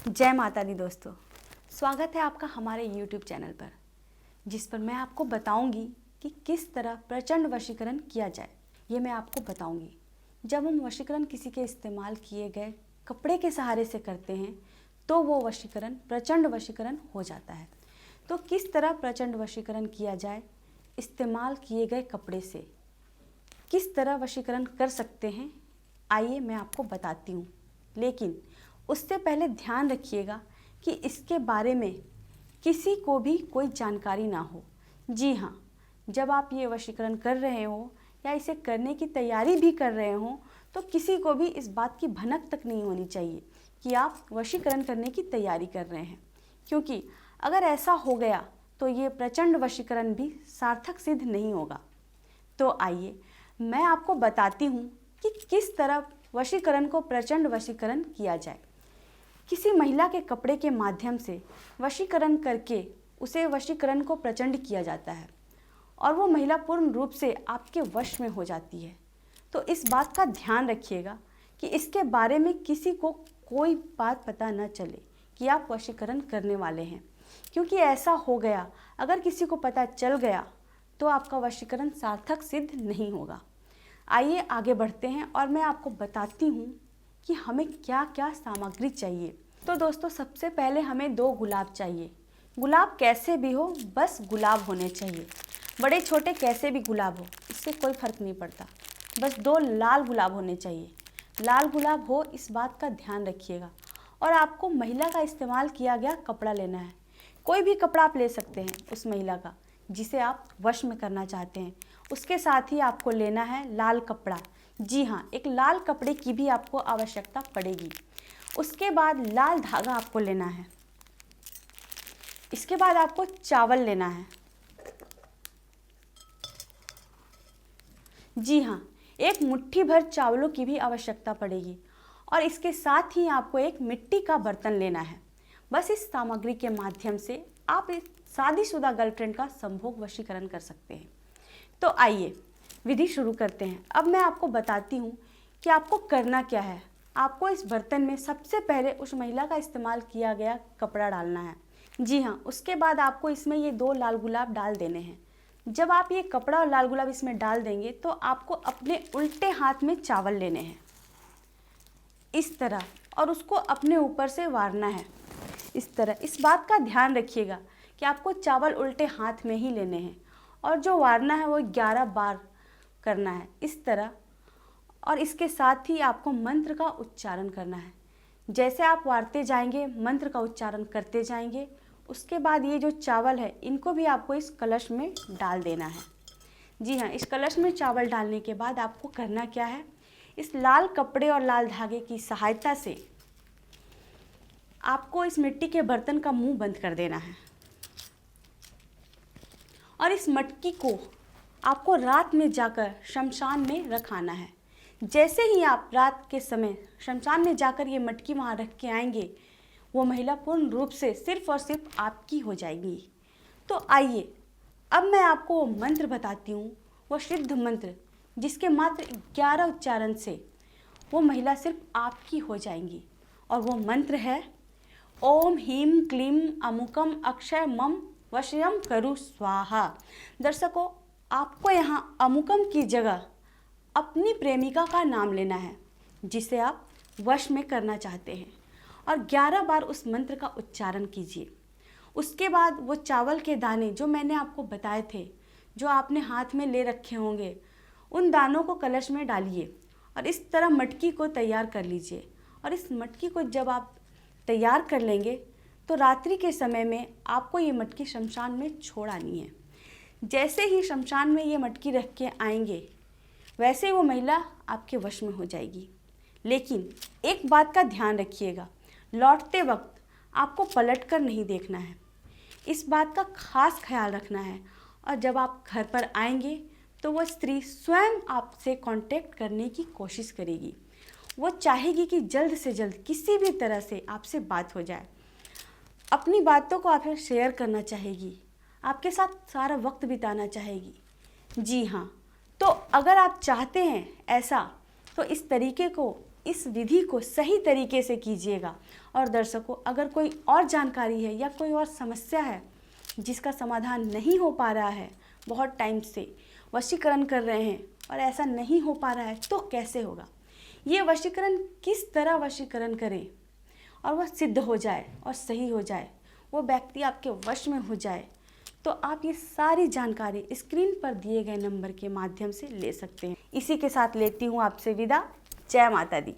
जय माता दी दोस्तों, स्वागत है आपका हमारे YouTube चैनल पर, जिस पर मैं आपको बताऊंगी कि किस तरह प्रचंड वशीकरण किया जाए। ये मैं आपको बताऊंगी। जब हम वशीकरण किसी के इस्तेमाल किए गए कपड़े के सहारे से करते हैं तो वो वशीकरण प्रचंड वशीकरण हो जाता है। तो किस तरह प्रचंड वशीकरण किया जाए इस्तेमाल किए गए कपड़े से, किस तरह वशीकरण कर सकते हैं, आइए मैं आपको बताती हूँ। लेकिन उससे पहले ध्यान रखिएगा कि इसके बारे में किसी को भी कोई जानकारी ना हो। जी हाँ, जब आप ये वशीकरण कर रहे हो या इसे करने की तैयारी भी कर रहे हो तो किसी को भी इस बात की भनक तक नहीं होनी चाहिए कि आप वशीकरण करने की तैयारी कर रहे हैं, क्योंकि अगर ऐसा हो गया तो ये प्रचंड वशीकरण भी सार्थक सिद्ध नहीं होगा। तो आइए मैं आपको बताती हूँ कि किस तरह वशीकरण को प्रचंड वशीकरण किया जाए। किसी महिला के कपड़े के माध्यम से वशीकरण करके उसे वशीकरण को प्रचंड किया जाता है और वो महिला पूर्ण रूप से आपके वश में हो जाती है। तो इस बात का ध्यान रखिएगा कि इसके बारे में किसी को कोई बात पता न चले कि आप वशीकरण करने वाले हैं, क्योंकि ऐसा हो गया अगर किसी को पता चल गया तो आपका वशीकरण सार्थक सिद्ध नहीं होगा। आइए आगे बढ़ते हैं और मैं आपको बताती हूँ कि हमें क्या क्या सामग्री चाहिए। तो दोस्तों, सबसे पहले हमें 2 गुलाब चाहिए। गुलाब कैसे भी हो, बस गुलाब होने चाहिए। बड़े छोटे कैसे भी गुलाब हो, इससे कोई फर्क नहीं पड़ता, बस 2 लाल गुलाब होने चाहिए। लाल गुलाब हो, इस बात का ध्यान रखिएगा। और आपको महिला का इस्तेमाल किया गया कपड़ा लेना है। कोई भी कपड़ा आप ले सकते हैं उस महिला का जिसे आप वश में करना चाहते हैं। उसके साथ ही आपको लेना है लाल कपड़ा। जी हाँ, एक लाल कपड़े की भी आपको आवश्यकता पड़ेगी। उसके बाद लाल धागा आपको लेना है। इसके बाद आपको चावल लेना है। जी हाँ, एक मुट्ठी भर चावलों की भी आवश्यकता पड़ेगी। और इसके साथ ही आपको एक मिट्टी का बर्तन लेना है। बस इस सामग्री के माध्यम से आप एक शादीशुदा गर्लफ्रेंड का संभोग वशीकरण कर सकते हैं। तो आइए विधि शुरू करते हैं। अब मैं आपको बताती हूँ कि आपको करना क्या है। आपको इस बर्तन में सबसे पहले उस महिला का इस्तेमाल किया गया कपड़ा डालना है। जी हाँ, उसके बाद आपको इसमें ये 2 लाल गुलाब डाल देने हैं। जब आप ये कपड़ा और लाल गुलाब इसमें डाल देंगे तो आपको अपने उल्टे हाथ में चावल लेने हैं इस तरह, और उसको अपने ऊपर से वारना है इस तरह। इस बात का ध्यान रखिएगा कि आपको चावल उल्टे हाथ में ही लेने हैं और जो वारना है वो 11 बार करना है इस तरह। और इसके साथ ही आपको मंत्र का उच्चारण करना है। जैसे आप वारते जाएंगे मंत्र का उच्चारण करते जाएंगे। उसके बाद ये जो चावल है इनको भी आपको इस कलश में डाल देना है। जी हाँ, इस कलश में चावल डालने के बाद आपको करना क्या है, इस लाल कपड़े और लाल धागे की सहायता से आपको इस मिट्टी के बर्तन का मुंह बंद कर देना है और इस मटकी को आपको रात में जाकर शमशान में रखाना है। जैसे ही आप रात के समय शमशान में जाकर ये मटकी वहाँ रख के आएंगे, वो महिला पूर्ण रूप से सिर्फ और सिर्फ आपकी हो जाएगी। तो आइए अब मैं आपको वो मंत्र बताती हूँ, वो सिद्ध मंत्र जिसके मात्र 11 उच्चारण से वो महिला सिर्फ आपकी हो जाएंगी। और वो मंत्र है ओम ह्रीं क्लीं अमुकम अक्षय मम वशयम करु स्वाहा। दर्शकों, आपको यहाँ अमुकम की जगह अपनी प्रेमिका का नाम लेना है जिसे आप वश में करना चाहते हैं और 11 बार उस मंत्र का उच्चारण कीजिए। उसके बाद वो चावल के दाने जो मैंने आपको बताए थे, जो आपने हाथ में ले रखे होंगे, उन दानों को कलश में डालिए और इस तरह मटकी को तैयार कर लीजिए। और इस मटकी को जब आप तैयार कर लेंगे तो रात्रि के समय में आपको ये मटकी शमशान में छोड़ आनी है। जैसे ही शमशान में ये मटकी रख के आएंगे वैसे ही वो महिला आपके वश में हो जाएगी। लेकिन एक बात का ध्यान रखिएगा, लौटते वक्त आपको पलट कर नहीं देखना है, इस बात का खास ख्याल रखना है। और जब आप घर पर आएंगे तो वो स्त्री स्वयं आपसे कांटेक्ट करने की कोशिश करेगी। वो चाहेगी कि जल्द से जल्द किसी भी तरह से आपसे बात हो जाए, अपनी बातों को आपसे शेयर करना चाहेगी, आपके साथ सारा वक्त बिताना चाहेगी। जी हाँ, तो अगर आप चाहते हैं ऐसा तो इस तरीके को इस विधि को सही तरीके से कीजिएगा। और दर्शकों, अगर कोई और जानकारी है या कोई और समस्या है जिसका समाधान नहीं हो पा रहा है, बहुत टाइम से वशीकरण कर रहे हैं और ऐसा नहीं हो पा रहा है, तो कैसे होगा? ये वशीकरण किस तरह वशीकरण करें और वह सिद्ध हो जाए और सही हो जाए, वो व्यक्ति आपके वश में हो जाए, तो आप ये सारी जानकारी स्क्रीन पर दिए गए नंबर के माध्यम से ले सकते हैं। इसी के साथ लेती हूँ आपसे विदा। जय माता दी।